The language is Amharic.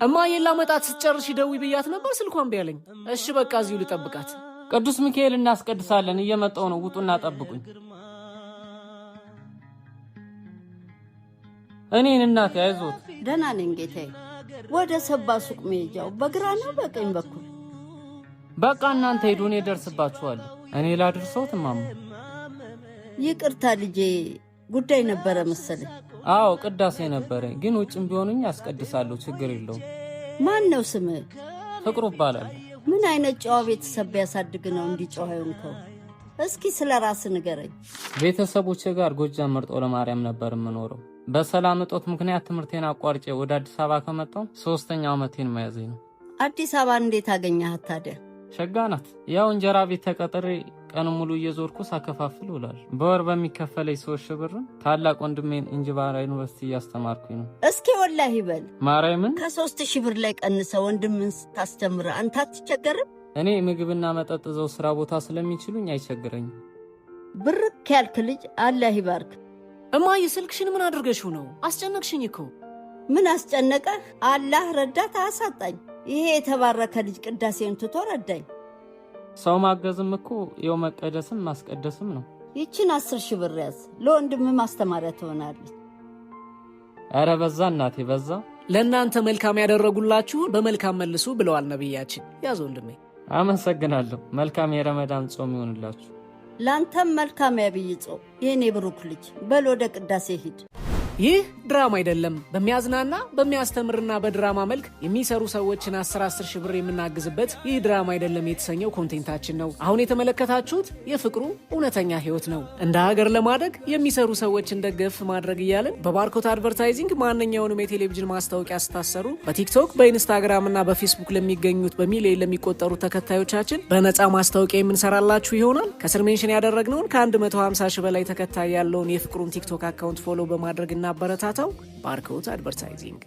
እማዬን ላመጣት ስትጨርሽ ደውይ ብያት ነበር ስልኳን ቢያለኝ። እሺ በቃ እዚሁ ልጠብቃት። ቅዱስ ሚካኤል እናስቀድሳለን እየመጣው ነው ውጡና ጠብቁኝ። እኔን እናቴ አይዞት። ደህና ነኝ ጌታዬ። ወደ ሰባ ሱቅ መሄጃው በግራ ነው በቀኝ በኩል? በቃ እናንተ ሄዱ እኔ ደርስባችኋለሁ። እኔ ላድርሰውት እማማ። ይቅርታ ልጄ ጉዳይ ነበረ መሰለኝ። አዎ ቅዳሴ ነበረ ግን ውጭም ቢሆንኝ አስቀድሳለሁ ችግር የለውም። ማን ነው ስምህ? ፍቅሩ ይባላል። ምን አይነት ጨዋ ቤተሰብ ቢያሳድግ ነው እንዲህ ጨዋ የሆንከው? እስኪ ስለ ራስህ ንገረኝ። ቤተሰቦቼ ጋር ጎጃም መርጦ ለማርያም ነበር የምኖረው። በሰላም እጦት ምክንያት ትምህርቴን አቋርጬ ወደ አዲስ አበባ ከመጣሁ 3ኛ ዓመቴን መያዘኝ ነው። አዲስ አበባ እንዴት አገኘሃት ታዲያ? ሸጋ ናት። ያው እንጀራ ቤት ተቀጥሬ ቀን ሙሉ እየዞርኩ ሳከፋፍል ውላለሁ። በወር በሚከፈለኝ 3,000 ብር ታላቅ ወንድሜን እንጅባራ ዩኒቨርሲቲ እያስተማርኩኝ ነው። እስኪ ወላሂ በል ማርያምን ከ3,000 ብር ላይ ቀንሰ ወንድምን ስታስተምር አንተ አትቸገርም? እኔ ምግብና መጠጥ ዘው ስራ ቦታ ስለሚችሉኝ አይቸግረኝም። ብርክ ያልክ ልጅ አላህ ይባርክ። እማዬ ስልክሽን ምን አድርገሽው ነው? አስጨነቅሽኝ እኮ። ምን አስጨነቀህ? አላህ ረዳት አሳጣኝ። ይሄ የተባረከ ልጅ ቅዳሴን ትቶ ረዳኝ። ሰው ማገዝም እኮ የው መቀደስም ማስቀደስም ነው። ይችን 10,000 ብር ያዝ፣ ለወንድም ማስተማሪያ ትሆናለች። አረ በዛ እናቴ በዛ። ለእናንተ መልካም ያደረጉላችሁን በመልካም መልሱ ብለዋል ነብያችን። ያዝ ወንድሜ። አመሰግናለሁ። መልካም የረመዳን ጾም ይሁንላችሁ። ላንተም መልካም ያብይ ጾም የኔ ብሩክ ልጅ። በል ወደ ቅዳሴ ሂድ። ይህ ድራማ አይደለም። በሚያዝናና በሚያስተምርና በድራማ መልክ የሚሰሩ ሰዎችን 10 ሺህ ብር የምናግዝበት ይህ ድራማ አይደለም የተሰኘው ኮንቴንታችን ነው። አሁን የተመለከታችሁት የፍቅሩ እውነተኛ ህይወት ነው። እንደ ሀገር ለማደግ የሚሰሩ ሰዎችን ደገፍ ማድረግ እያለን በባርኮት አድቨርታይዚንግ ማንኛውንም የቴሌቪዥን ማስታወቂያ ስታሰሩ በቲክቶክ በኢንስታግራም እና በፌስቡክ ለሚገኙት በሚሊዮን ለሚቆጠሩ ተከታዮቻችን በነፃ ማስታወቂያ የምንሰራላችሁ ይሆናል። ከስር ሜንሽን ያደረግነውን ከ150 ሺህ በላይ ተከታይ ያለውን የፍቅሩን ቲክቶክ አካውንት ፎሎ በማድረግ እናበረታታው። ባርኮት አድቨርታይዚንግ